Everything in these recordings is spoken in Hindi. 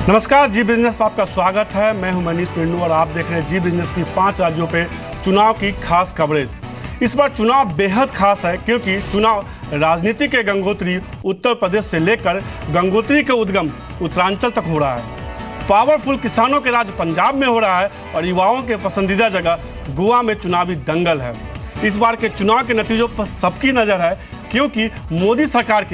नमस्कार, जी बिजनेस में आपका स्वागत है। मैं हूं मनीष पिंडू और आप देख रहे हैं जी बिजनेस की 5 राज्यों पे चुनाव की खास कवरेज। इस बार चुनाव बेहद खास है क्योंकि चुनाव राजनीति के गंगोत्री उत्तर प्रदेश से लेकर गंगोत्री के उद्गम उत्तरांचल तक हो रहा है। पावरफुल किसानों के राज पंजाब में हो रहा है और युवाओं के पसंदीदा जगह गोवा में चुनावी दंगल है। इस बार के चुनाव के नतीजों पर सबकी नज़र है क्योंकि मोदी सरकार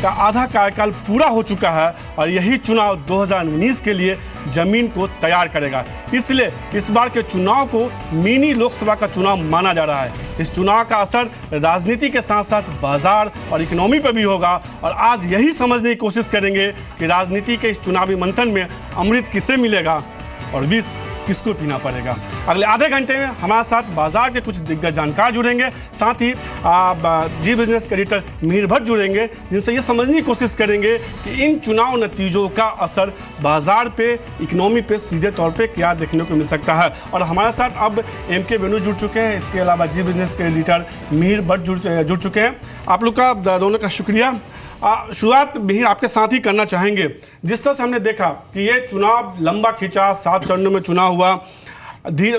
का आधा कार्यकाल पूरा हो चुका है और यही चुनाव 2019 के लिए जमीन को तैयार करेगा। इसलिए इस बार के चुनाव को मिनी लोकसभा का चुनाव माना जा रहा है। इस चुनाव का असर राजनीति के साथ साथ बाजार और इकोनॉमी पर भी होगा और आज यही समझने की कोशिश करेंगे कि राजनीति के इस चुनावी मंथन में अमृत किसे मिलेगा और विष किसको पीना पड़ेगा। अगले आधे घंटे में हमारे साथ बाजार के कुछ दिग्गज जानकार जुड़ेंगे, साथ ही जी बिजनेस के एडिटर मिहिर भट्ट जुड़ेंगे, जिनसे ये समझने की कोशिश करेंगे कि इन चुनाव नतीजों का असर बाजार पे, इकोनॉमी पे सीधे तौर पे क्या देखने को मिल सकता है। और हमारे साथ अब MK वेणु जुड़ चुके हैं, इसके अलावा जी बिजनेस के एडिटर मिहिर भट्ट जुड़ चुके हैं। आप लोग का दोनों का शुक्रिया। शुरुआत मिहिर आपके साथ ही करना चाहेंगे। जिस तरह से हमने देखा कि ये चुनाव लंबा खिंचा, 7 चरणों में चुनाव हुआ।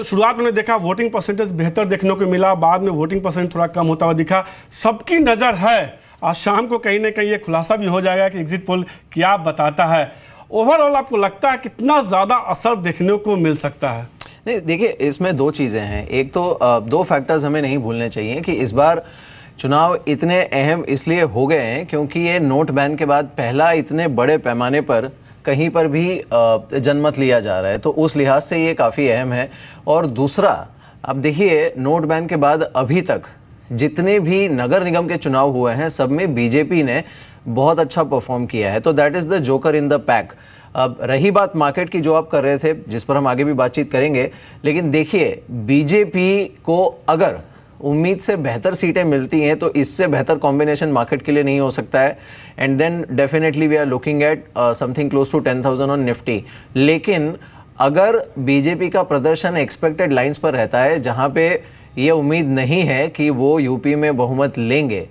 शुरुआत में देखा वोटिंग परसेंटेज बेहतर देखने को मिला, बाद में वोटिंग परसेंट थोड़ा कम होता हुआ दिखा। सबकी नज़र है आज शाम को कहीं ना कहीं ये खुलासा भी हो जाएगा कि एग्जिट पोल क्या बताता है। ओवरऑल आपको लगता है कितना ज़्यादा असर देखने को मिल सकता है? नहीं, देखिए इसमें 2 चीज़ें हैं। एक तो 2 फैक्टर्स हमें नहीं भूलने चाहिए कि इस बार चुनाव इतने अहम इसलिए हो गए हैं क्योंकि ये नोट बैन के बाद पहला इतने बड़े पैमाने पर कहीं पर भी जनमत लिया जा रहा है, तो उस लिहाज से ये काफ़ी अहम है। और दूसरा, अब देखिए नोट बैन के बाद अभी तक जितने भी नगर निगम के चुनाव हुए हैं सब में बीजेपी ने बहुत अच्छा परफॉर्म किया है, तो that is the joker in the pack. अब रही बात मार्केट की जो आप कर रहे थे, जिस पर हम आगे भी बातचीत करेंगे, लेकिन देखिए बीजेपी को अगर उम्मीद से बेहतर सीटें मिलती हैं तो इससे बेहतर कॉम्बिनेशन मार्केट के लिए नहीं हो सकता है। And then definitely we are looking at something close to 10,000 on Nifty. लेकिन अगर बीजेपी का प्रदर्शन एक्सपेक्टेड लाइंस पर रहता है, जहां पे ये उम्मीद नहीं है कि वो यूपी में बहुमत लेंगे,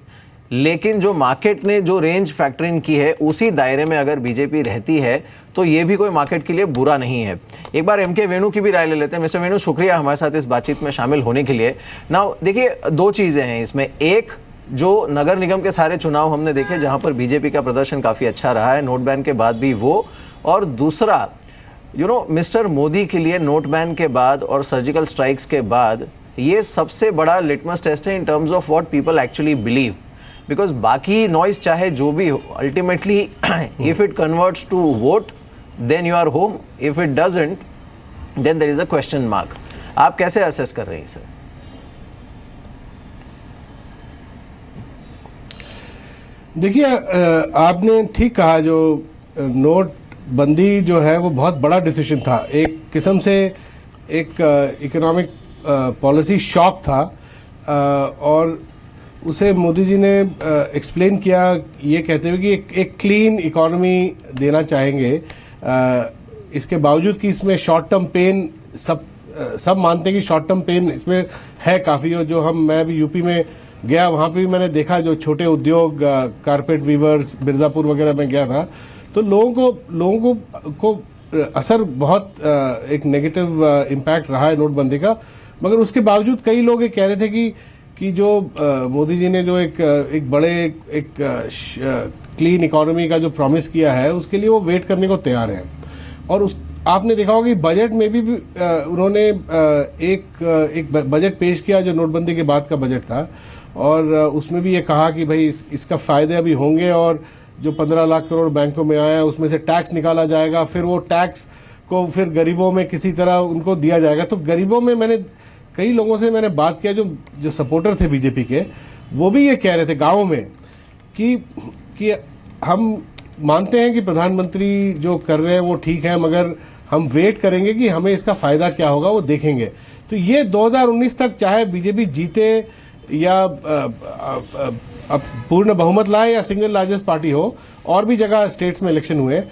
लेकिन जो मार्केट ने जो रेंज फैक्टरिंग की है उसी दायरे में अगर बीजेपी रहती है तो ये भी कोई मार्केट के लिए बुरा नहीं है। एक बार MK वेणु की भी राय ले लेते हैं। मिस्टर वेणु, शुक्रिया हमारे साथ इस बातचीत में शामिल होने के लिए। नाउ देखिए 2 चीज़ें हैं इसमें। एक, जो नगर निगम के सारे चुनाव हमने देखे जहां पर बीजेपी का प्रदर्शन काफ़ी अच्छा रहा है, नोट बैन के बाद भी वो। और दूसरा, मिस्टर मोदी के लिए नोट बैन के बाद और सर्जिकल स्ट्राइक्स के बाद ये सबसे बड़ा लिटमस टेस्ट है in terms of what people actually believe. Because बाकी नॉइज चाहे जो भी हो, ultimately if it converts to vote then you are home, if it doesn't then there is a question mark. आप कैसे असेस कर रहे हैं इसे? देखिए, आपने ठीक कहा, जो नोट बंदी जो है वो बहुत बड़ा डिसीजन था, एक किस्म से एक इकोनॉमिक पॉलिसी शॉक था। और उसे मोदी जी ने एक्सप्लेन किया ये कहते हुए कि एक क्लीन इकोनॉमी देना चाहेंगे। इसके बावजूद कि इसमें शॉर्ट टर्म पेन सब मानते हैं कि शॉर्ट टर्म पेन इसमें है काफ़ी। और जो मैं भी यूपी में गया, वहाँ पे भी मैंने देखा जो छोटे उद्योग, कारपेट वीवर्स, मिर्ज़ापुर वगैरह में गया था, तो लोगों को असर बहुत एक नेगेटिव इम्पैक्ट रहा है नोटबंदी का। मगर उसके बावजूद कई लोग ये कह रहे थे कि जो मोदी जी ने जो एक बड़े क्लीन इकोनॉमी का जो प्रॉमिस किया है उसके लिए वो वेट करने को तैयार हैं। और आपने देखा होगा कि बजट में भी उन्होंने एक बजट पेश किया जो नोटबंदी के बाद का बजट था, और उसमें भी ये कहा कि भाई इसका फ़ायदे अभी होंगे और जो 15 लाख करोड़ बैंकों में आया उसमें से टैक्स निकाला जाएगा, फिर वो टैक्स को फिर गरीबों में किसी तरह उनको दिया जाएगा। तो गरीबों में कई लोगों से मैंने बात किया जो सपोर्टर थे बीजेपी के, वो भी ये कह रहे थे गाँवों में कि हम मानते हैं कि प्रधानमंत्री जो कर रहे हैं वो ठीक है, मगर हम वेट करेंगे कि हमें इसका फ़ायदा क्या होगा वो देखेंगे। तो ये 2019 तक चाहे बीजेपी जीते या अब पूर्ण बहुमत लाए या सिंगल लार्जेस्ट पार्टी हो, और भी जगह स्टेट्स में इलेक्शन हुए,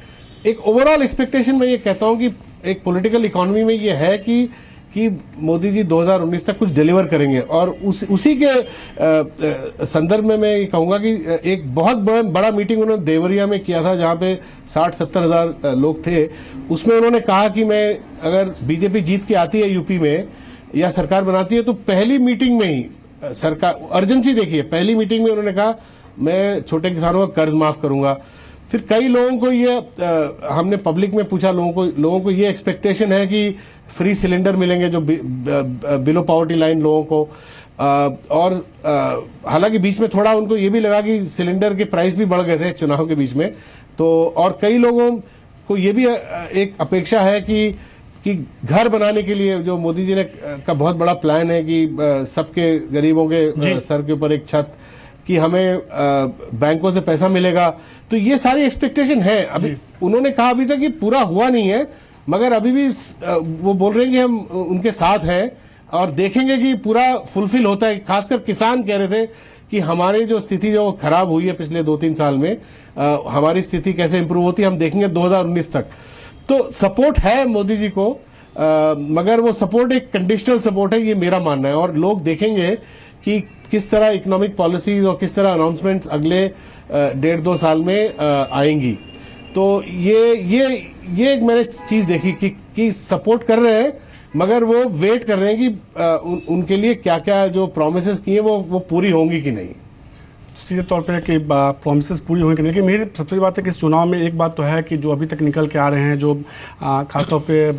एक ओवरऑल एक्सपेक्टेशन मैं ये कहता हूँ कि एक पॉलिटिकल इकोनॉमी में ये है कि कि मोदी जी 2019 तक कुछ डिलीवर करेंगे। और उसी के संदर्भ में मैं ये कहूँगा कि एक बहुत बड़ा मीटिंग उन्होंने देवरिया में किया था, जहाँ पे 60-70 हज़ार लोग थे। उसमें उन्होंने कहा कि मैं अगर बीजेपी जीत के आती है यूपी में या सरकार बनाती है, तो पहली मीटिंग में ही सरकार अर्जेंसी देखिए, पहली मीटिंग में उन्होंने कहा मैं छोटे किसानों का कर्ज माफ करूंगा। फिर कई लोगों को ये हमने पब्लिक में पूछा, लोगों को ये एक्सपेक्टेशन है कि फ्री सिलेंडर मिलेंगे जो बिलो पॉवर्टी लाइन लोगों को। और हालांकि बीच में थोड़ा उनको ये भी लगा कि सिलेंडर के प्राइस भी बढ़ गए थे चुनाव के बीच में। तो और कई लोगों को ये भी एक अपेक्षा है कि घर बनाने के लिए जो मोदी जी ने का बहुत बड़ा प्लान है कि सबके गरीबों के सर के ऊपर एक छत, कि हमें बैंकों से पैसा मिलेगा। तो ये सारी एक्सपेक्टेशन है। अभी उन्होंने कहा अभी तक ये पूरा हुआ नहीं है, मगर अभी भी वो बोल रहे हैं कि हम उनके साथ हैं और देखेंगे कि पूरा फुलफिल होता है। खासकर किसान कह रहे थे कि हमारी जो स्थिति जो खराब हुई है पिछले 2-3 साल में, हमारी स्थिति कैसे इंप्रूव होती है हम देखेंगे 2019 तक। तो सपोर्ट है मोदी जी को, मगर वो सपोर्ट एक कंडीशनल सपोर्ट है, ये मेरा मानना है। और लोग देखेंगे कि किस तरह इकोनॉमिक पॉलिसीज और किस तरह अनाउंसमेंट्स अगले 1.5-2 साल में आएंगी। तो ये एक मैंने चीज देखी कि सपोर्ट कर रहे हैं, मगर वो वेट कर रहे हैं कि उनके लिए क्या क्या जो प्रोमिसेस किए वो पूरी होंगी कि नहीं। सीधे तौर पे कि प्रॉमिसेस पूरी होंगी, लेकिन मेरी सबसे बड़ी बात है कि इस चुनाव में एक बात तो है कि जो अभी तक निकल के आ रहे हैं, जो खासतौर पे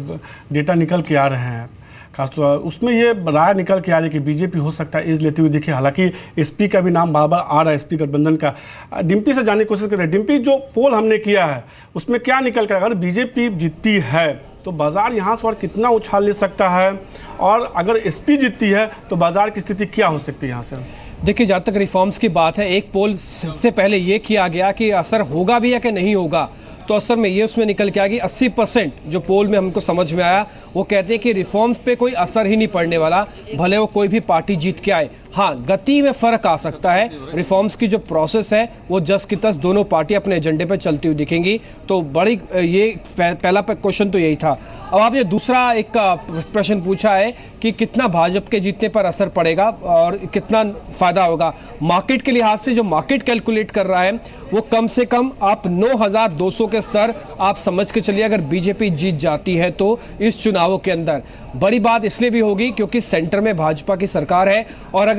डेटा निकल के आ रहे हैं, खासतौर उसमें ये राय निकल के आ रही है कि बीजेपी हो सकता है एज लेती हुई दिखे। हालांकि एसपी का भी नाम बार बार आ रहा है, एसपी गठबंधन का। डिम्पी से जानने की कोशिश कर रहे हैं, डिम्पी जो पोल हमने किया है उसमें क्या निकल कर, अगर बीजेपी जीतती है तो बाजार यहाँ से और कितना उछाल ले सकता है, और अगर एसपी जीतती है तो बाजार की स्थिति क्या हो सकती है यहाँ से? देखिए, जहाँ तक रिफॉर्म्स की बात है, एक पोल से पहले ये किया गया कि असर होगा भी या कि नहीं होगा, तो असर में ये उसमें निकल के आ गई 80% जो पोल में हमको समझ में आया, वो कहते हैं कि रिफॉर्म्स पे कोई असर ही नहीं पड़ने वाला, भले वो कोई भी पार्टी जीत के आए। हाँ, गति में फ़र्क आ सकता है। रिफॉर्म्स की जो प्रोसेस है वो जस की तस दोनों पार्टी अपने एजेंडे पे चलती हुई दिखेंगी। तो बड़ी ये पहला क्वेश्चन तो यही था। अब आपने दूसरा एक प्रश्न पूछा है कि कितना भाजपा के जीतने पर असर पड़ेगा और कितना फ़ायदा होगा। मार्केट के लिहाज से जो मार्केट कैलकुलेट कर रहा है वो कम से कम आप 9,200 के स्तर आप समझ के चलिए, अगर बीजेपी जीत जाती है तो इस चुनावों के अंदर बड़ी बात इसलिए भी होगी क्योंकि सेंटर में भाजपा की सरकार है, और अगर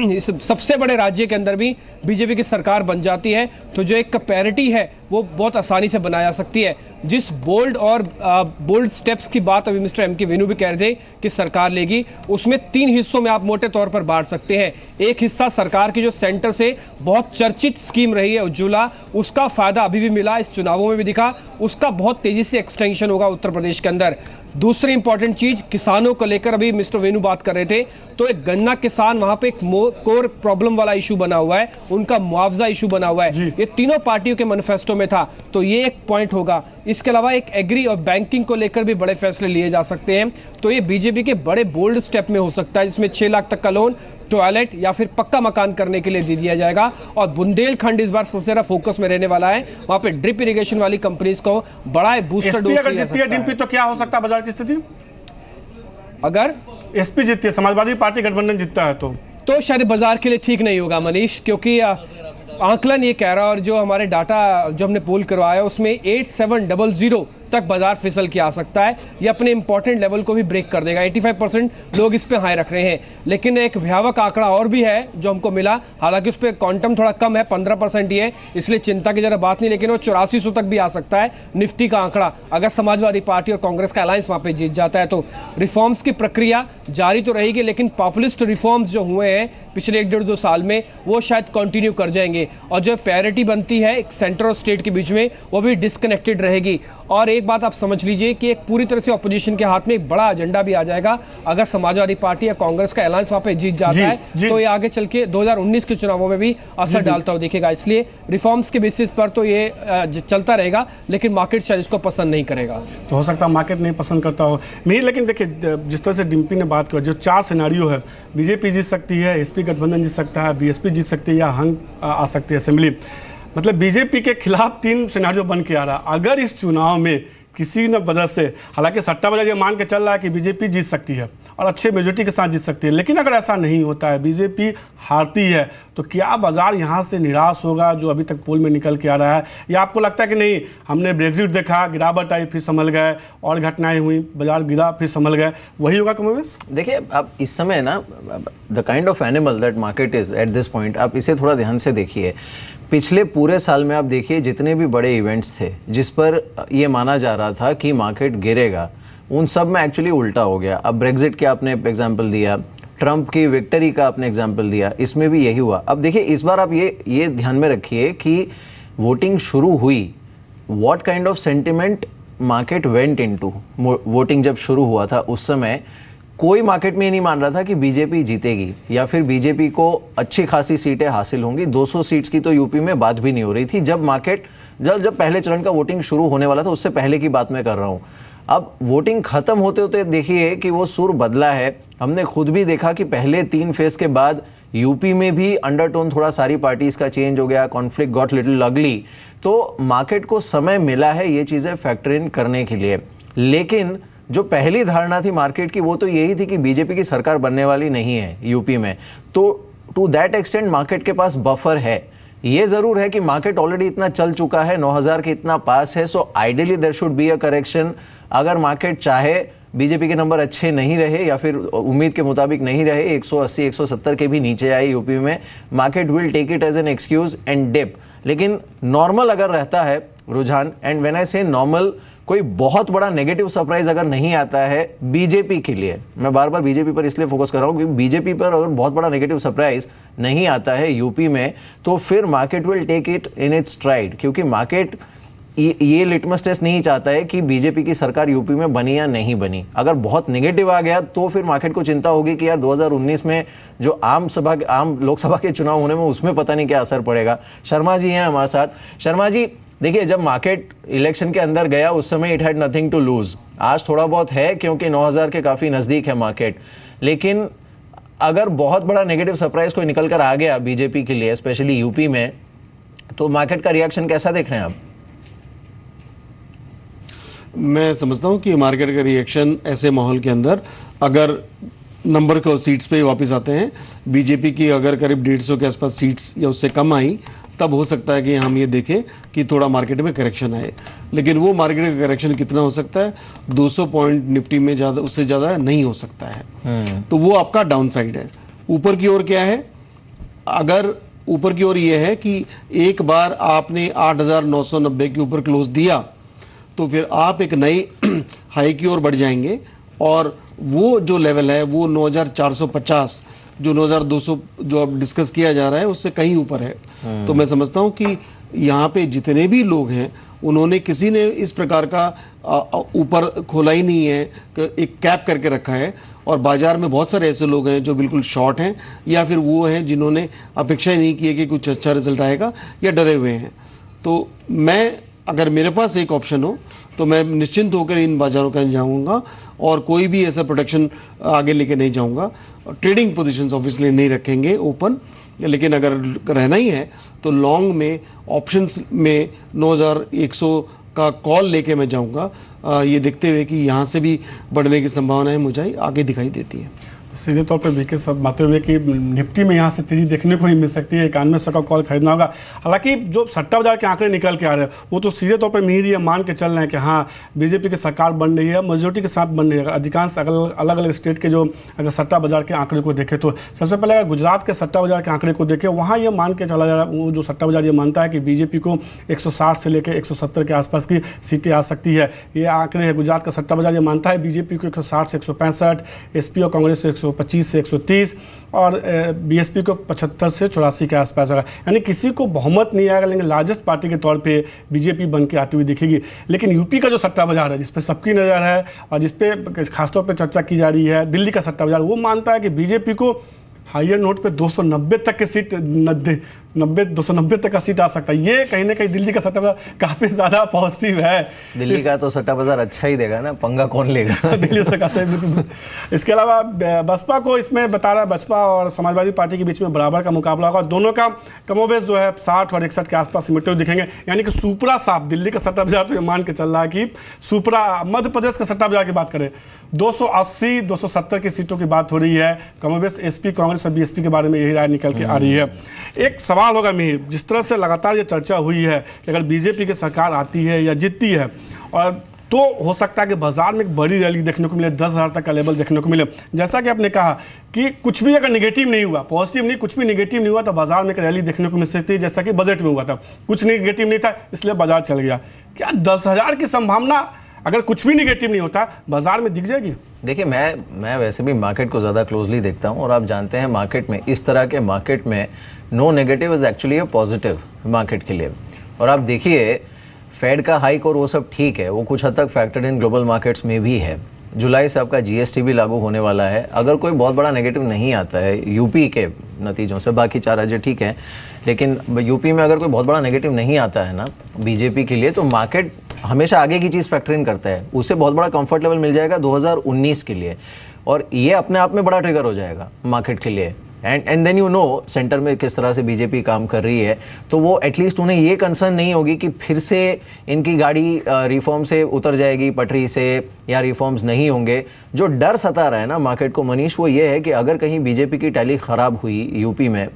इस सबसे बड़े राज्य के अंदर भी बीजेपी की सरकार बन जाती है तो जो एक पैरिटी है वो बहुत आसानी से बनाया जा सकती है। जिस बोल्ड स्टेप्स की बात अभी मिस्टर एम के वेणु भी कह रहे थे कि सरकार लेगी, उसमें 3 हिस्सों में आप मोटे तौर पर बांट सकते हैं। एक हिस्सा सरकार की जो सेंटर से बहुत चर्चित स्कीम रही है उज्ज्वला, उसका फायदा अभी भी मिला, इस चुनावों में भी दिखा, उसका बहुत तेजी से एक्सटेंशन होगा उत्तर प्रदेश के अंदर। दूसरी इंपॉर्टेंट चीज, किसानों को लेकर अभी मिस्टर वेणु बात कर रहे थे, तो एक गन्ना किसान वहां पे एक कोर प्रॉब्लम वाला इशू बना हुआ है, उनका मुआवजा इशू बना हुआ है, ये तीनों पार्टियों के मैनिफेस्टो में था, तो ये एक पॉइंट होगा। इसके अलावा एक एग्री और बैंकिंग को लेकर भी बड़े फैसले लिए जा सकते हैं, तो ये बीजेपी के बड़े बोल्ड स्टेप में हो सकता है, जिसमें 6 लाख तक का लोन, टॉयलेट या फिर पक्का मकान करने के लिए दे दिया जाएगा। और बुंदेलखंड इस बार सबसे ज्यादा फोकस में रहने वाला है, वहां पे ड्रिप इरिगेशन वाली कंपनीज को बड़ा बूस्टर डोज अगर जीतती है डिम्पी तो क्या हो सकता है बाजार की स्थिति? अगर एसपी जीतती है, समाजवादी पार्टी गठबंधन जीतता है तो शायद बाजार के लिए ठीक नहीं होगा मनीष, क्योंकि आंकलन ये कह रहा है और जो हमारे डाटा जो हमने पोल करवाया उसमें 8700 तक बाजार फिसल के आ सकता है। ये अपने इंपॉर्टेंट लेवल को भी ब्रेक कर देगा। 85% लोग इस पे हाई रख रहे हैं, लेकिन एक भयावह आंकड़ा और भी है जो हमको मिला, हालांकि उस पर क्वांटम थोड़ा कम है, 15% ही है, इसलिए चिंता की जरा बात नहीं, लेकिन वो 8400 तक भी आ सकता है निफ्टी का आंकड़ा, अगर समाजवादी पार्टी और कांग्रेस का अलायंस वहां पे जीत जाता है। तो रिफॉर्म्स की प्रक्रिया जारी तो रहेगी, लेकिन पॉपुलिस्ट रिफॉर्म्स जो हुए हैं पिछले 1-1.5-2 साल में वो शायद कंटिन्यू कर जाएंगे, और जो पैरिटी बनती है एक सेंटर और स्टेट के बीच में वो भी डिस्कनेक्टेड रहेगी। और एक बात आप समझ लीजिए कि एक पूरी तरह से ऑपोजिशन के हाथ में एक बड़ा एजेंडा भी आ जाएगा, अगर समाजवादी पार्टी या कांग्रेस का अलायंस वहां पे जीत जाता है तो ये आगे चल के 2019 के चुनावों में भी असर डालता हुआ दिखेगा। इसलिए रिफॉर्म्स के बेसिस पर तो ये चलता रहेगा, लेकिन मार्केट शायद इसको पसंद नहीं करेगा। तो हो सकता है मार्केट नहीं पसंद करता हो नहीं, लेकिन देखिए जिस तरह से डिम्पी ने बात की, जो 4 सिनेरियो है, बीजेपी जीत सकती है, एसपी गठबंधन जीत सकता है, बीएसपी जीत सकती है या हंग आ सकती है असेंबली, मतलब बीजेपी के खिलाफ 3 सिनेरियो बन के आ रहा। अगर इस चुनाव में किसी न वजह से, हालांकि सट्टा बाजार ये मान के चल रहा है कि बीजेपी जीत सकती है और अच्छे मेजोरिटी के साथ जीत सकती है, लेकिन अगर ऐसा नहीं होता है, बीजेपी हारती है, तो क्या बाजार यहाँ से निराश होगा जो अभी तक पोल में निकल के आ रहा है, या आपको लगता है कि नहीं हमने ब्रेग्जिट देखा, गिरावट आई फिर संभल गए, और घटनाएं हुई, बाजार गिरा फिर संभल गए, वही होगा कमोबेश? देखिए अब इस समय ना the kind of animal that market is at this point, आप इसे थोड़ा ध्यान से देखिए। पिछले पूरे साल में आप देखिए जितने भी बड़े इवेंट्स थे जिस पर ये माना जा रहा था कि मार्केट गिरेगा, उन सब में एक्चुअली उल्टा हो गया। अब ब्रेग्जिट के आपने एग्जांपल दिया, ट्रंप की विक्ट्री का आपने एग्जांपल दिया, इसमें भी यही हुआ। अब देखिए इस बार आप ये ध्यान में रखिए कि वोटिंग शुरू हुई, what kind of sentiment market went into. Voting जब शुरू हुआ था उस समय कोई मार्केट में ये नहीं मान रहा था कि बीजेपी जीतेगी या फिर बीजेपी को अच्छी खासी सीटें हासिल होंगी। 200 सीट्स की तो यूपी में बात भी नहीं हो रही थी जब मार्केट जब पहले चरण का वोटिंग शुरू होने वाला था, उससे पहले की बात मैं कर रहा हूँ। अब वोटिंग खत्म होते होते देखिए कि वो सुर बदला है। हमने खुद भी देखा कि पहले 3 फेज के बाद यूपी में भी अंडरटोन थोड़ा सारी पार्टीज का चेंज हो गया, कॉन्फ्लिक्ट गॉट लिटिल अगली। तो मार्केट को समय मिला है ये चीज़ें फैक्टर इन करने के लिए, लेकिन जो पहली धारणा थी मार्केट की वो तो यही थी कि बीजेपी की सरकार बनने वाली नहीं है यूपी में। तो टू दैट एक्सटेंट मार्केट के पास बफर है। ये ज़रूर है कि मार्केट ऑलरेडी इतना चल चुका है, 9000 के इतना पास है, so ideally there should be a correction. अगर मार्केट चाहे बीजेपी के नंबर अच्छे नहीं रहे या फिर उम्मीद के मुताबिक नहीं रहे, 180 170 के भी नीचे आए यूपी में, market will take it as an excuse and dip. लेकिन नॉर्मल अगर रहता है रुझान, एंड व्हेन आई से नॉर्मल, कोई बहुत बड़ा नेगेटिव सरप्राइज अगर नहीं आता है बीजेपी के लिए, मैं बार बार बीजेपी पर इसलिए फोकस कर रहा हूँ क्योंकि बीजेपी पर अगर बहुत बड़ा नेगेटिव सरप्राइज नहीं आता है यूपी में, तो फिर market will take it in its stride. क्योंकि मार्केट ये लिटमस टेस्ट नहीं चाहता है कि बीजेपी की सरकार यूपी में बनी या नहीं बनी। अगर बहुत नेगेटिव आ गया तो फिर मार्केट को चिंता होगी कि यार 2019 में जो आम लोकसभा के चुनाव होने में उसमें पता नहीं क्या असर पड़ेगा। शर्मा जी हैं हमारे साथ। शर्मा जी देखिए, जब मार्केट इलेक्शन के अंदर गया उस समय it had nothing to lose. आज थोड़ा बहुत है क्योंकि 9000 के काफ़ी नज़दीक है मार्केट, लेकिन अगर बहुत बड़ा नेगेटिव सरप्राइज कोई निकल कर आ गया बीजेपी के लिए, स्पेशली यूपी में, तो मार्केट का रिएक्शन कैसा देख रहे हैं आप? मैं समझता हूं कि मार्केट का रिएक्शन ऐसे माहौल के अंदर, अगर नंबर को सीट्स पे वापस आते हैं, बीजेपी की अगर करीब 150 के आसपास सीट्स या उससे कम आई, तब हो सकता है कि हम ये देखें कि थोड़ा मार्केट में करेक्शन आए। लेकिन वो मार्केट का करेक्शन कितना हो सकता है? 200 पॉइंट निफ्टी में ज़्यादा, उससे ज़्यादा नहीं हो सकता है। तो वो आपका डाउन साइड है। ऊपर की ओर क्या है? अगर ऊपर की ओर ये है कि एक बार आपने 8990 के ऊपर क्लोज दिया तो फिर आप एक नई हाई की ओर बढ़ जाएंगे, और वो जो लेवल है वो 9450, जो 9200 जो अब डिस्कस किया जा रहा है उससे कहीं ऊपर है। तो मैं समझता हूँ कि यहाँ पे जितने भी लोग हैं उन्होंने, किसी ने इस प्रकार का ऊपर खोला ही नहीं है, एक कैप करके रखा है। और बाजार में बहुत सारे ऐसे लोग हैं जो बिल्कुल शॉर्ट हैं, या फिर वो हैं जिन्होंने अपेक्षा ही नहीं की है कि कुछ अच्छा रिजल्ट आएगा, या डरे हुए हैं। तो मैं, अगर मेरे पास एक ऑप्शन हो तो मैं निश्चिंत होकर इन बाजारों का जाऊंगा और कोई भी ऐसा प्रोटेक्शन आगे लेके नहीं जाऊंगा। ट्रेडिंग पोजीशंस ऑब्वियसली नहीं रखेंगे ओपन, लेकिन अगर रहना ही है तो लॉन्ग में ऑप्शंस में 9100 का कॉल लेके मैं जाऊंगा, ये देखते हुए कि यहाँ से भी बढ़ने की संभावनाएं मुझे आगे दिखाई देती है। सीधे तौर पे बीके सब बातें हुए कि निफ्टी में यहाँ से तेजी देखने को ही मिल सकती है, 9100 का कॉल खरीदना होगा। हालांकि जो सट्टा बाजार के आंकड़े निकल के आ रहे हैं वो तो सीधे तौर पे मिल रही है, मान के चल रहे हैं कि हाँ बीजेपी की सरकार बन रही है, मेजोरिटी के साथ बन रही है। अधिकांश अलग अलग स्टेट के जो अगर सट्टा बाजार के आंकड़े को देखें तो सबसे पहले अगर गुजरात के सट्टा बाजार के आंकड़े को देखें, वहाँ ये मान के चला जा रहा है, वो जो सट्टा बाजार ये मानता है कि बीजेपी को 160 से लेकर 170 के आसपास की सीटें आ सकती है। ये आंकड़े है गुजरात का सट्टा बाजार, ये मानता है बीजेपी को 160 से 165, एसपी और कांग्रेस से 125 से 130 और बीएसपी को 75 से 84 के आसपास होगा। यानी किसी को बहुमत नहीं आएगा, लेकिन लार्जेस्ट पार्टी के तौर पे बीजेपी बन के आती हुई दिखेगी। लेकिन यूपी का जो सट्टा बाजार है जिस पे सबकी नज़र है और जिस पे खासतौर पे चर्चा की जा रही है, दिल्ली का सट्टा बाजार, वो मानता है कि बीजेपी को हायर नोट पे 290 तक की सीट 290 तक का सीट आ सकता है। ये कहीं ना कहीं दिल्ली का सट्टा बाजार काफी ज्यादा पॉजिटिव है। दिल्ली का तो सट्टा बाजार अच्छा ही देगा ना, पंगा कौन लेगा। दिल्ली से कैसे। इसके अलावा बसपा को इसमें बता रहा है, बसपा और समाजवादी पार्टी के बीच में बराबर का मुकाबला होगा। दोनों का कमोबेश जो है 60 और 61 के आसपास सिमटते हुए दिखेंगे। यानी कि सुपरा साफ दिल्ली का सट्टा बाजार तो ये मान के चल रहा है कि सुपरा। मध्य प्रदेश का सट्टा बाजार की बात करें 280 270 की सीटों की बात हो रही है। कमोबेश एसपी, कांग्रेस और बीएसपी के बारे में यही राय निकल के आ रही है। एक सवाल होगा मिहिर, जिस तरह से लगातार ये चर्चा हुई है कि अगर बीजेपी की सरकार आती है या जीतती है, और तो हो सकता है कि बाजार में एक बड़ी रैली देखने को मिले, 10,000 तक का लेवल देखने को मिले। जैसा कि आपने कहा कि कुछ भी अगर निगेटिव नहीं हुआ, पॉजिटिव नहीं, कुछ भी निगेटिव नहीं हुआ, तो बाजार में एक रैली देखने को मिल सकती है, जैसा कि बजट में हुआ था। कुछ निगेटिव नहीं था, इसलिए बाजार चल गया। क्या 10,000 की संभावना, अगर कुछ भी निगेटिव नहीं होता, बाजार में दिख जाएगी? देखिए, मैं वैसे भी मार्केट को ज़्यादा क्लोजली देखता हूँ, और आप जानते हैं मार्केट में, इस तरह के मार्केट में no negative is actually a positive market के लिए। और आप देखिए फेड का हाइक और वो सब ठीक है, वो कुछ हद तक फैक्टर्ड इन ग्लोबल मार्केट्स में भी है। जुलाई से आपका जीएसटी भी लागू होने वाला है। अगर कोई बहुत बड़ा नेगेटिव नहीं आता है यूपी के नतीजों से, बाकी 4 राज्य ठीक है, लेकिन यूपी में अगर कोई बहुत बड़ा नेगेटिव नहीं आता है ना बीजेपी के लिए, तो मार्केट हमेशा आगे की चीज़ फैक्टर इन करता है। उससे बहुत बड़ा कंफर्ट लेवल मिल जाएगा 2019 के लिए, और ये अपने आप में बड़ा ट्रिगर हो जाएगा मार्केट के लिए। And then you know centre में किस तरह से बीजेपी काम कर रही है, तो वो एटलीस्ट उन्हें ये कंसर्न नहीं होगी कि फिर से इनकी गाड़ी रिफॉर्म से उतर जाएगी पटरी से, या रिफॉर्म्स नहीं होंगे। जो डर सता रहा है ना मार्केट को मनीष, वो ये है कि अगर कहीं बीजेपी की टैली ख़राब हुई यूपी में,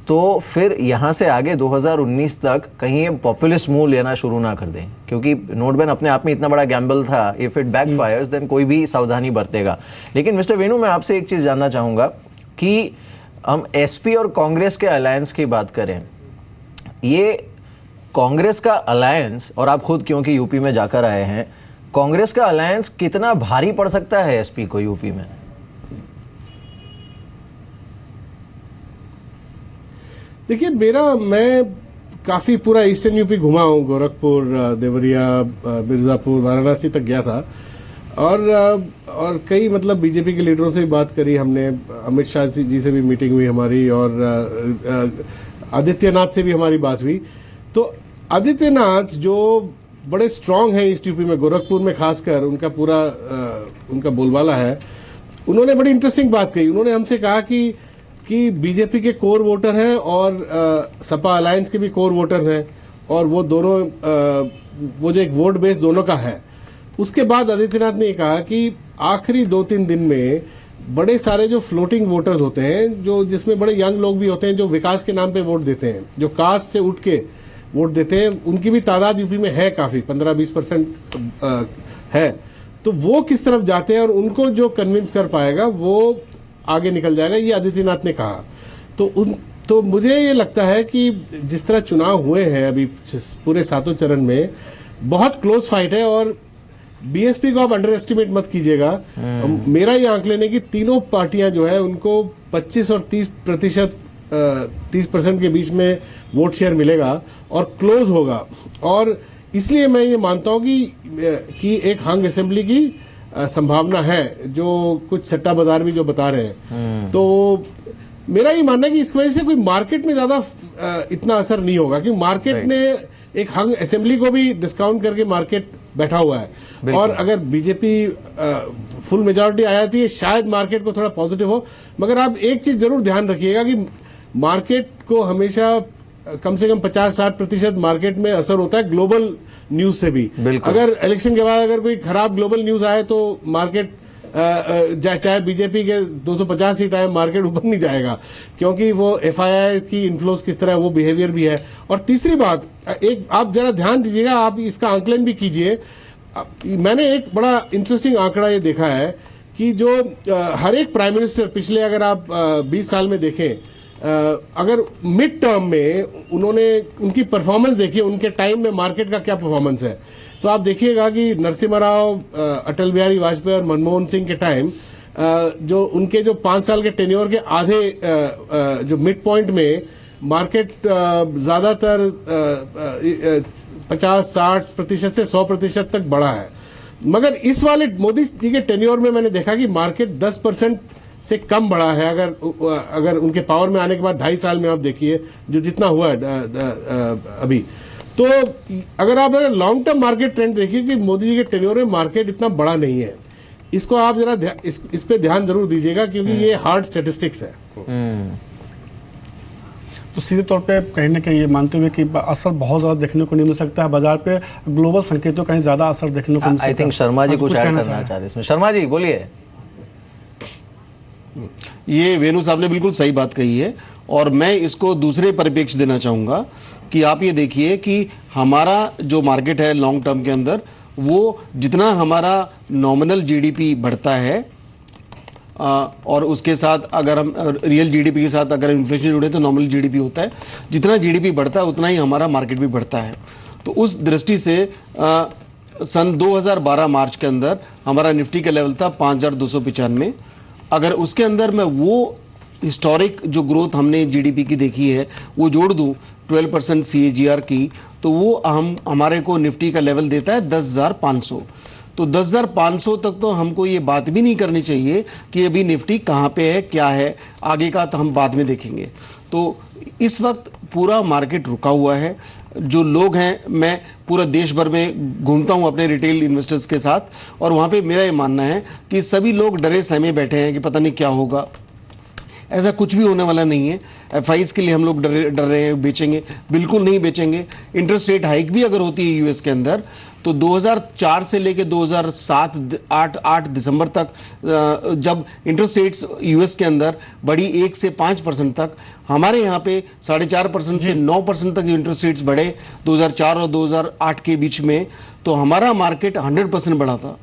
तो फिर यहाँ से आगे 2019 तक कहीं ये पॉपुलिस्ट मूव लेना शुरू ना कर दें, क्योंकि नोट बैन अपने आप में इतना बड़ा गैम्बल था। इफ़ इट बैकफायर्स देन कोई भी सावधानी बरतेगा। लेकिन मिस्टर वेणु, मैं आपसे एक चीज़ जानना चाहूँगा कि हम एसपी और कांग्रेस के अलायंस की बात करें, ये कांग्रेस का अलायंस, और आप खुद क्योंकि यूपी में जाकर आए हैं, कांग्रेस का अलायंस कितना भारी पड़ सकता है एसपी को यूपी में? देखिए, मैं काफ़ी पूरा ईस्टर्न यूपी घुमा हूँ, गोरखपुर, देवरिया, मिर्ज़ापुर, वाराणसी तक गया था, और कई मतलब बीजेपी के लीडरों से भी बात करी हमने। अमित शाह जी से भी मीटिंग हुई हमारी, और आदित्यनाथ से भी हमारी बात हुई। तो आदित्यनाथ जो बड़े स्ट्रांग हैं ईस्ट यूपी में, गोरखपुर में खासकर उनका पूरा उनका बोलबाला है। उन्होंने बड़ी इंटरेस्टिंग बात कही। उन्होंने हमसे कहा कि बीजेपी के कोर वोटर हैं और सपा अलायंस के भी कोर वोटर हैं, और वो दोनों वो जो एक वोट बेस दोनों का है। उसके बाद आदित्यनाथ ने कहा कि आखिरी 2-3 दिन में बड़े सारे जो फ्लोटिंग वोटर्स होते हैं, जो जिसमें बड़े यंग लोग भी होते हैं, जो विकास के नाम पे वोट देते हैं, जो कास्ट से उठ के वोट देते हैं, उनकी भी तादाद यूपी में है काफ़ी, 15-20% है। तो वो किस तरफ जाते हैं और उनको जो कन्विंस कर पाएगा वो आगे निकल जाएगा, ये आदित्यनाथ ने कहा। तो मुझे ये लगता है कि जिस तरह चुनाव हुए हैं अभी पूरे 7 चरण में, बहुत क्लोज फाइट है, और बीएसपी को आप अंडर एस्टिमेट मत कीजिएगा। मेरा ये आंकलन है कि तीनों पार्टियां जो है उनको 25 और 30% के बीच में वोट शेयर मिलेगा और क्लोज होगा। और इसलिए मैं ये मानता हूं कि एक हंग असेंबली की संभावना है, जो कुछ सट्टा बाजार भी जो बता रहे हैं। तो मेरा ये मानना है कि इस वजह से कोई मार्केट में ज्यादा इतना असर नहीं होगा, क्योंकि मार्केट ने एक हंग असेंबली को भी डिस्काउंट करके मार्केट बैठा हुआ है। और अगर बीजेपी फुल मेजॉरिटी आ जाती है, शायद मार्केट को थोड़ा पॉजिटिव हो। मगर आप एक चीज जरूर ध्यान रखिएगा कि मार्केट को हमेशा कम से कम 50-60% मार्केट में असर होता है ग्लोबल न्यूज से भी। अगर इलेक्शन के बाद अगर कोई खराब ग्लोबल न्यूज आए तो मार्केट चाहे बीजेपी के 250 सीट आए, मार्केट ऊपर नहीं जाएगा, क्योंकि वो एफआईआई की इन्फ्लुएंस किस तरह है, वो बिहेवियर भी है। और तीसरी बात, एक आप जरा ध्यान दीजिएगा, आप इसका आंकलन भी कीजिए। मैंने एक बड़ा इंटरेस्टिंग आंकड़ा ये देखा है कि जो हर एक प्राइम मिनिस्टर पिछले, अगर आप 20 साल में देखें, अगर मिड टर्म में उनकी परफॉर्मेंस देखिए, उनके टाइम में मार्केट का क्या परफॉर्मेंस है, तो आप देखिएगा कि नरसिम्हा राव, अटल बिहारी वाजपेयी और मनमोहन सिंह के टाइम जो उनके जो 5 साल के टेन्योर के आधे जो मिड पॉइंट में मार्केट ज्यादातर 50-60% से 100% तक बढ़ा है। मगर इस वाले मोदी जी के टेन्योर में मैंने देखा कि मार्केट 10% से कम बढ़ा है। अगर उनके पावर में आने के बाद 2.5 साल में आप देखिए जो जितना हुआ है अभी, तो अगर आप लॉन्ग टर्म मार्केट ट्रेंड देखिए कि मोदी जी के टेन्योर में मार्केट इतना बड़ा नहीं है। इसको आप जरा इस पे ध्यान जरूर दीजिएगा क्योंकि ये हार्ड स्टैटिस्टिक्स है। तो सीधे तौर पे कहीं ना कहीं ये मानते हुए कि असर बहुत ज़्यादा देखने को नहीं मिल सकता है बाजार पे, ग्लोबल संकेतों कहीं ज़्यादा असर देखने को मिल सकता है। आई थिंक शर्मा जी कुछ ऐड करना चाह रहे हैं इसमें। शर्मा जी बोलिए। ये वेणु साहब ने बिल्कुल सही बात कही है और मैं इसको दूसरे परिप्रेक्ष्य देना चाहूँगा कि आप ये देखिए कि हमारा जो मार्केट है लॉन्ग टर्म के अंदर, वो जितना हमारा नॉमिनल जीडीपी बढ़ता है और उसके साथ अगर हम रियल जीडीपी के साथ अगर इन्फ्लेशन जुड़े तो नॉमिनल जीडीपी होता है, जितना जीडीपी बढ़ता है उतना ही हमारा मार्केट भी बढ़ता है। तो उस दृष्टि से सन 2012 मार्च के अंदर हमारा निफ्टी का लेवल था 5295। अगर उसके अंदर मैं वो हिस्टोरिक जो ग्रोथ हमने जीडीपी की देखी है वो जोड़ दूं 12% CAGR की, तो वो हमारे को निफ्टी का लेवल देता है 10,500। तो 10,500 तक तो हमको ये बात भी नहीं करनी चाहिए कि अभी निफ्टी कहाँ पे है, क्या है, आगे का तो हम बाद में देखेंगे। तो इस वक्त पूरा मार्केट रुका हुआ है। जो लोग हैं, मैं पूरा देश भर में घूमता हूं अपने रिटेल इन्वेस्टर्स के साथ और वहाँ पे मेरा ये मानना है कि सभी लोग डरे सहमे बैठे हैं कि पता नहीं क्या होगा। ऐसा कुछ भी होने वाला नहीं है। FIs के लिए हम लोग डर रहे हैं बेचेंगे, बिल्कुल नहीं बेचेंगे। इंटरेस्ट रेट हाइक भी अगर होती है यूएस के अंदर तो 2004 से लेके 2007-8 दिसंबर तक जब इंटरेस्ट रेट्स यूएस के अंदर बढ़ी 1 से 5% तक, हमारे यहाँ पे 4.5% से 9% तक जो इंटरेस्ट रेट्स बढ़े 2004 और 2008 के बीच में, तो हमारा मार्केट 100% बढ़ा था।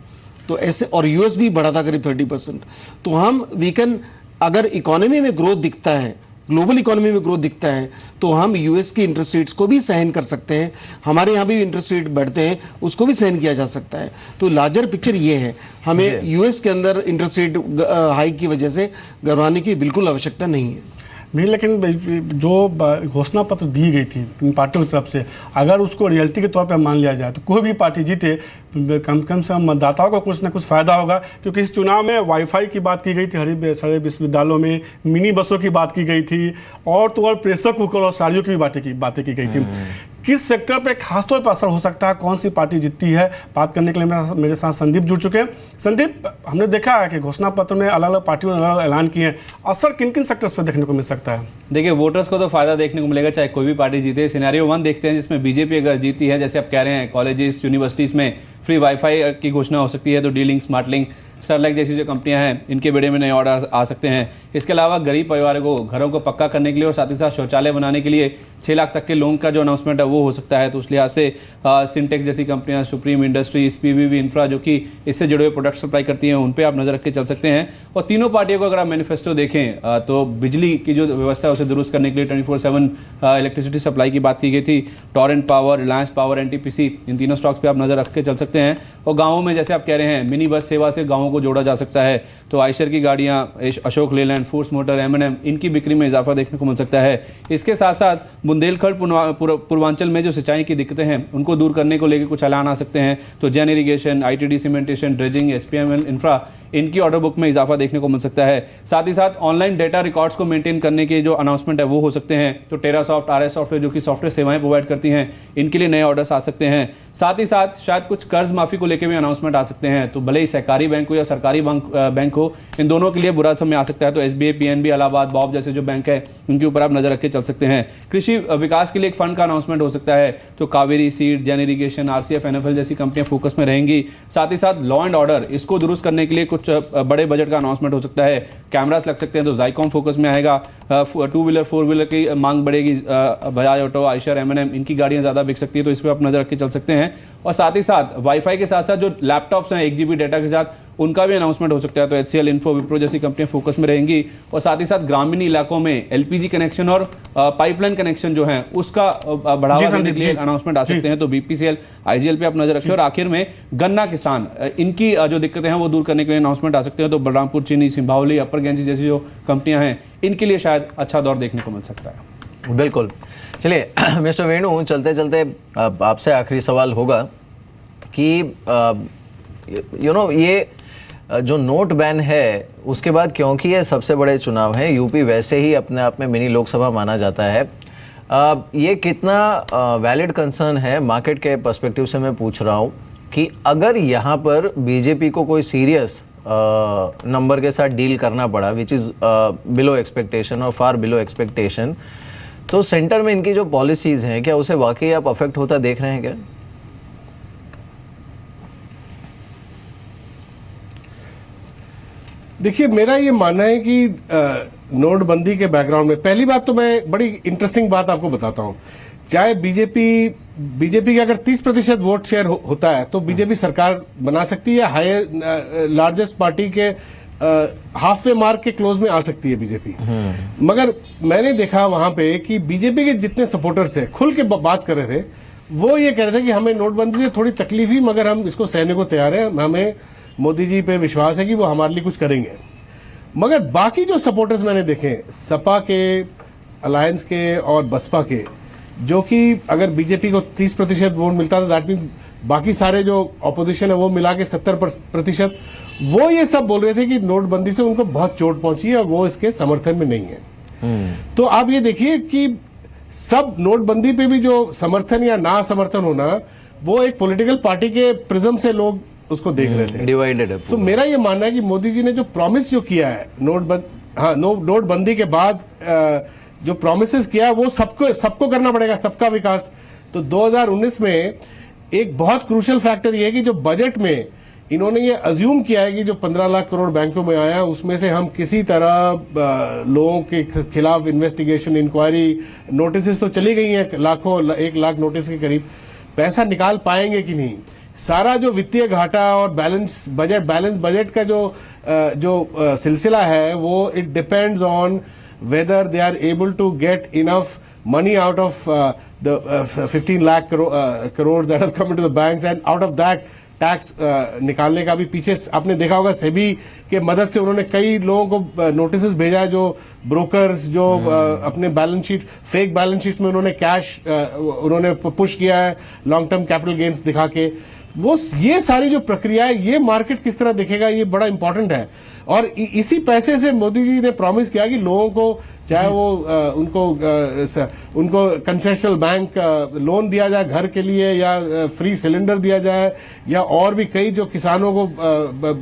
तो ऐसे, और यूएस भी बढ़ा था करीब 30%। तो हम वीकन अगर इकोनॉमी में ग्रोथ दिखता है, ग्लोबल इकोनॉमी में ग्रोथ दिखता है, तो हम यूएस के इंटरेस्ट रेट्स को भी सहन कर सकते हैं। हमारे यहाँ भी इंटरेस्ट रेट बढ़ते हैं, उसको भी सहन किया जा सकता है। तो लार्जर पिक्चर ये है, हमें यूएस के अंदर इंटरेस्ट रेट हाइक की वजह से घबराने की बिल्कुल आवश्यकता नहीं है। नहीं, लेकिन जो घोषणा पत्र दी गई थी इन पार्टियों की तरफ से, अगर उसको रियलिटी के तौर पर मान लिया जाए तो कोई भी पार्टी जीते कम से कम मतदाताओं को कुछ ना कुछ फ़ायदा होगा। क्योंकि इस चुनाव में वाईफाई की बात की गई थी, सारे विश्वविद्यालयों में मिनी बसों की बात की गई थी और तो और प्रेशर कुकर और साड़ियों की भी बातें की गई थी। किस सेक्टर पे खासतौर पर असर हो सकता है, कौन सी पार्टी जीतती है, बात करने के लिए मेरे साथ संदीप जुड़ चुके हैं। संदीप, हमने देखा है कि घोषणा पत्र में अलग अलग पार्टियों ने अलग अलग ऐलान किए हैं, असर किन किन सेक्टर्स पर देखने को मिल सकता है? देखिए, वोटर्स को तो फायदा देखने को मिलेगा चाहे कोई भी पार्टी जीते। सिनेरियो 1 देखते हैं जिसमें बीजेपी अगर जीती है, जैसे आप कह रहे हैं कॉलेजेस यूनिवर्सिटीज़ में फ्री वाईफाई की घोषणा हो सकती है, तो D link, smart link, Sterlite जैसी जो कंपनियां हैं इनके बेड़े में नए ऑर्डर आ सकते हैं। इसके अलावा गरीब परिवारों को घरों को पक्का करने के लिए और साथ ही साथ शौचालय बनाने के लिए 6 लाख तक के लोन का जो अनाउंसमेंट है वो हो सकता है। तो उस लिहाज से सिंटेक्स जैसी कंपनियां, सुप्रीम इंडस्ट्रीज, PVB इंफ्रा जो कि इससे जुड़े हुए प्रोडक्ट सप्लाई करती हैं, उन पर आप नज़र रख के चल सकते हैं। और तीनों पार्टियों को अगर आप मैनिफेस्टो देखें तो बिजली की जो व्यवस्था है उसे दुरुस्त करने के लिए 24/7 इलेक्ट्रिसिटी सप्लाई की बात की गई थी। Torrent power, Reliance power, NTPC, इन तीनों स्टॉक्स पर आप नज़र रख के चल सकते हैं। और गाँवों में जैसे आप कह रहे हैं मिनी बस सेवा से गाँवों को जोड़ा जा सकता है, तो आयशर की गाड़ियां, Ashok Leyland, force motor, M&M, इनकी बिक्री में इजाफा देखने को मिल सकता है। इसके साथ साथ बुंदेलखंड पूर्वांचल में जो सिंचाई की दिक्कतें हैं उनको दूर करने को लेकर कुछ ऐलान आ सकते हैं। तो Jain Irrigation, ITD cementation, dredging, SPML infra, इनकी ऑर्डर बुक में इजाफा देखने को मिल सकता है। साथ ही साथ ऑनलाइन डेटा रिकॉर्ड्स को मेंटेन करने के जो अनाउंसमेंट है वो हो सकते हैं। तो टेरासॉफ्ट, RS सॉफ्टवेयर जो कि सॉफ्टवेयर सेवाएं प्रोवाइड करती हैं, इनके लिए नए ऑर्डर्स आ सकते हैं। साथ ही साथ शायद कुछ कर्ज माफी को लेकर भी अनाउंसमेंट आ सकते हैं। तो भले ही सहकारी बैंक हो या सरकारी बैंक हो, इन दोनों के लिए बुरा समय आ सकता है। तो SBI, PNB, इलाहाबाद, बॉब जैसे जो बैंक है उनके ऊपर आप नजर रख के चल सकते हैं। कृषि विकास के लिए एक फंड का अनाउंसमेंट हो सकता है, तो कावेरी सीड, जेन इरीगेशन, RCF, NFL जैसी कंपनियां फोकस में रहेंगी। साथ ही साथ लॉ एंड ऑर्डर, इसको दुरुस्त करने के लिए कुछ बड़े बजट का अनाउंसमेंट हो सकता है। कैमरास लग सकते हैं, तो जाइकॉम फोकस में आएगा। 2 व्हीलर 4 व्हीलर की मांग बढ़ेगी, बजाज ऑटो, आयशर, M&M, इनकी गाड़ियां ज़्यादा बिक सकती है, तो इस पर आप नजर रख के चल सकते हैं। और साथ ही साथ वाईफाई के साथ साथ जो लैपटॉप्स हैं 1 GB डेटा के साथ, उनका भी अनाउंसमेंट हो सकता है। तो HCL, इन्फो, विप्रो जैसी कंपनियां फोकस में रहेंगी। और साथ ही साथ ग्रामीण इलाकों में LPG कनेक्शन और पाइपलाइन कनेक्शन जो है उसका बढ़ावा देने के लिए अनाउंसमेंट आ सकते हैं। तो BPCL, IGL पे आप नजर रखें। और आखिर में गन्ना किसान, इनकी जो दिक्कतें हैं वो दूर करने के लिए अनाउंसमेंट आ सकते हैं। तो बलरामपुर चीनी, सिंभावली, अपर गैंजी जैसी जो कंपनियां हैं इनके लिए शायद अच्छा दौर देखने को मिल सकता है। बिल्कुल। चलिए मिस्टर वेणु, चलते चलते आपसे आखिरी सवाल होगा कि ये जो नोट बैन है उसके बाद, क्योंकि ये सबसे बड़े चुनाव हैं, यूपी वैसे ही अपने आप में मिनी लोकसभा माना जाता है, ये कितना वैलिड कंसर्न है मार्केट के पर्सपेक्टिव से मैं पूछ रहा हूँ कि अगर यहाँ पर बीजेपी को कोई सीरियस नंबर के साथ डील करना पड़ा विच इज़ बिलो एक्सपेक्टेशन और फार बिलो एक्सपेक्टेशन, तो सेंटर में इनकी जो पॉलिसीज़ हैं क्या उसे वाकई आप अफेक्ट होता देख रहे हैं क्या? देखिए, मेरा ये मानना है कि नोटबंदी के बैकग्राउंड में पहली बात तो मैं बड़ी इंटरेस्टिंग बात आपको बताता हूं। चाहे बीजेपी का अगर 30% वोट शेयर होता है तो बीजेपी सरकार बना सकती है, हाई लार्जेस्ट पार्टी के हाफ वे मार्क के क्लोज में आ सकती है बीजेपी। मगर मैंने देखा वहां पे कि बीजेपी के जितने सपोर्टर्स थे खुल के बात कर रहे थे, वो ये कह रहे थे कि हमें नोटबंदी से थोड़ी तकलीफ ही, मगर हम इसको सहने को तैयार हैं, हमें मोदी जी पे विश्वास है कि वो हमारे लिए कुछ करेंगे। मगर बाकी जो सपोर्टर्स मैंने देखे सपा के, अलायंस के और बसपा के, जो कि अगर बीजेपी को 30% वोट मिलता था, दैट मीन बाकी सारे जो ऑपोजिशन है वो मिला के 70%, वो ये सब बोल रहे थे कि नोटबंदी से उनको बहुत चोट पहुंची है और वो इसके समर्थन में नहीं है। तो आप ये देखिए कि सब नोटबंदी पे भी जो समर्थन या ना समर्थन होना, वो एक पॉलिटिकल पार्टी के प्रिज्म से लोग उसको देख रहे थे, डिवाइडेड है। तो मेरा ये मानना है कि मोदी जी ने जो प्रॉमिस जो किया है नोटबंदी के बाद जो प्रॉमिसेस किया वो सबको करना पड़ेगा, सबका विकास। तो 2019 में एक बहुत क्रूशियल फैक्टर ये है कि जो बजट में इन्होंने ये अज्यूम किया है कि जो 15 लाख करोड़ बैंकों में आया उसमें से हम किसी तरह लोगों के खिलाफ इन्वेस्टिगेशन, इंक्वायरी, नोटिस तो चली गई हैं लाखों, 1 लाख नोटिस के करीब, पैसा निकाल पाएंगे कि नहीं। सारा जो वित्तीय घाटा और बैलेंस बजट का जो सिलसिला है वो it depends on whether they are able to get enough money out of the 15 lakh crore that have come into the banks, and out of that tax निकालने का भी पीछे आपने देखा होगा सेबी के मदद से उन्होंने कई लोगों को नोटिस भेजा है, जो ब्रोकर्स जो अपने balance sheet, fake balance sheets में उन्होंने कैश उन्होंने पुश किया है लॉन्ग टर्म कैपिटल गेन्स दिखा के। वो ये सारी जो प्रक्रिया है, ये मार्केट किस तरह दिखेगा, ये बड़ा इंपॉर्टेंट है। और इसी पैसे से मोदी जी ने प्रॉमिस किया कि लोगों को, चाहे वो उनको कंसेशनल बैंक लोन दिया जाए घर के लिए, या फ्री सिलेंडर दिया जाए, या और भी कई जो किसानों को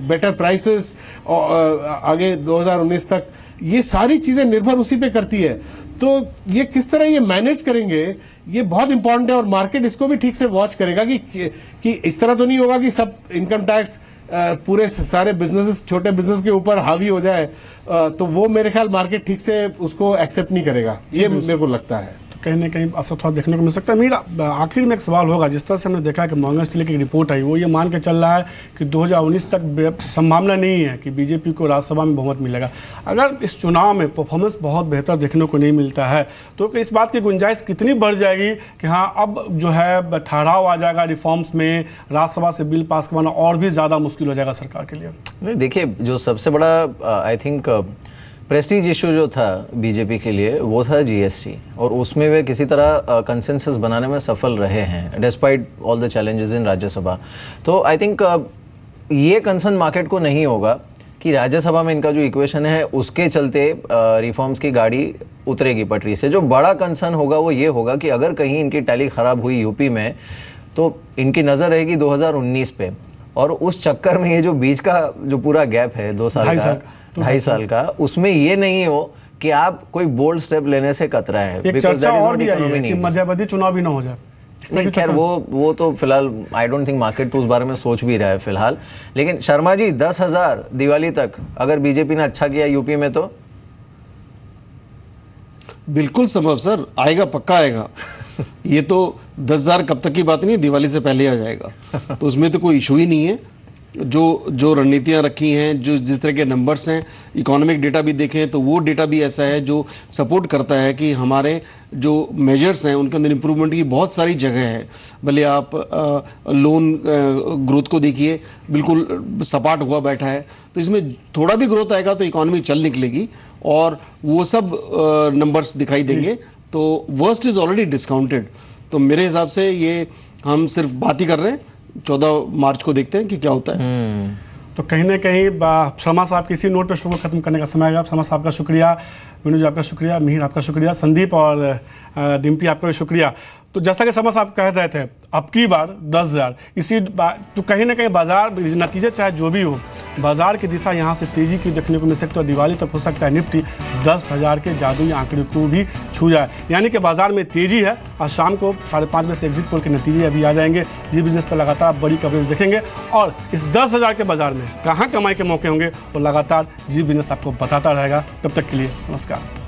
बेटर प्राइसेस आगे 2019 तक, ये सारी चीजें निर्भर उसी पे करती है। तो ये किस तरह ये मैनेज करेंगे, ये बहुत इंपॉर्टेंट है, और मार्केट इसको भी ठीक से वॉच करेगा कि इस तरह तो नहीं होगा कि सब इनकम टैक्स पूरे सारे बिजनेसेस, छोटे बिजनेस के ऊपर हावी हो जाए, तो वो मेरे ख्याल मार्केट ठीक से उसको एक्सेप्ट नहीं करेगा, ये मेरे को लगता है। कहीं ना कहीं असर थोड़ा देखने को मिल सकता है। मेरा आखिर में एक सवाल होगा, जिस तरह से हमने देखा है कि मॉर्गन स्टैनली की रिपोर्ट आई, वो ये मान के चल रहा है कि 2019 तक संभावना नहीं है कि बीजेपी को राज्यसभा में बहुमत मिलेगा। अगर इस चुनाव में परफॉर्मेंस बहुत बेहतर देखने को नहीं मिलता है तो इस बात की गुंजाइश कितनी बढ़ जाएगी कि हाँ अब जो है ठहराव आ जाएगा रिफॉर्म्स में, राज्यसभा से बिल पास करवाना और भी ज़्यादा मुश्किल हो जाएगा सरकार के लिए? नहीं, देखिए, जो सबसे बड़ा आई थिंक प्रेस्टीज इशू जो था बीजेपी के लिए वो था जीएसटी, और उसमें वे किसी तरह कंसेंसस बनाने में सफल रहे हैं despite all the challenges in Rajya Sabha. तो आई थिंक ये कंसर्न मार्केट को नहीं होगा कि राज्यसभा में इनका जो इक्वेशन है उसके चलते रिफॉर्म्स की गाड़ी उतरेगी पटरी से। जो बड़ा कंसर्न होगा वो ये होगा कि अगर कहीं इनकी टैली खराब हुई यूपी में तो इनकी नज़र रहेगी 2019 पे, और उस चक्कर में ये जो बीच का जो पूरा गैप है 2.5 साल का, उसमें ये नहीं हो कि आप कोई बोल्ड स्टेप लेने से कतरा है। एक चर्चा और भी आई है कि मध्यावधि चुनाव भी ना हो जाए। नहीं, खैर वो तो फिलहाल आई डोंट थिंक मार्केट तो उस बारे में सोच भी रहा है फिलहाल। लेकिन शर्मा जी, 10,000 दिवाली तक अगर बीजेपी ने अच्छा किया यूपी में तो बिल्कुल संभव सर, आएगा, पक्का आएगा। ये तो 10,000 कब तक की बात नहीं है, दिवाली से पहले आ जाएगा, तो उसमें तो कोई इशू ही नहीं है। जो रणनीतियां रखी हैं, जो जिस तरह के नंबर्स हैं, इकोनॉमिक डेटा भी देखें तो वो डेटा भी ऐसा है जो सपोर्ट करता है कि हमारे जो मेजर्स हैं उनके अंदर इंप्रूवमेंट की बहुत सारी जगह है। भले आप लोन ग्रोथ को देखिए, बिल्कुल सपाट हुआ बैठा है, तो इसमें थोड़ा भी ग्रोथ आएगा तो इकोनॉमी चल निकलेगी और वो सब नंबर्स दिखाई देंगे। तो वर्स्ट इज ऑलरेडी डिस्काउंटेड। तो मेरे हिसाब से ये हम सिर्फ बात ही कर रहे हैं, 14 मार्च को देखते हैं कि क्या होता है। तो कहीं ना कहीं शर्मा साहब किसी नोट पर शो को खत्म करने का समय आएगा। शर्मा साहब का शुक्रिया, विनू जी आपका शुक्रिया, मिहिर आपका शुक्रिया, संदीप और डिम्पी आपका भी शुक्रिया। तो जैसा कि शर्मा साहब कह रहे थे, अब की बार 10,000 इसी तो कहीं ना कहीं बाजार नतीजे चाहे जो भी हो, बाजार की दिशा यहाँ से तेजी की देखने को मिल सकती है और दिवाली तक हो सकता है निफ्टी 10,000 के जादुई आंकड़े को भी छू जाए, यानी कि बाजार में तेजी है। और शाम को 5:30 बजे से एग्जिट पोल के नतीजे अभी आ जाएंगे। जी बिजनेस पर लगातार बड़ी कवरेज देखेंगे और इस 10,000 के बाजार में कहाँ कमाई के मौके होंगे वो लगातार जी बिजनेस आपको बताता रहेगा। तब तक के लिए नमस्कार।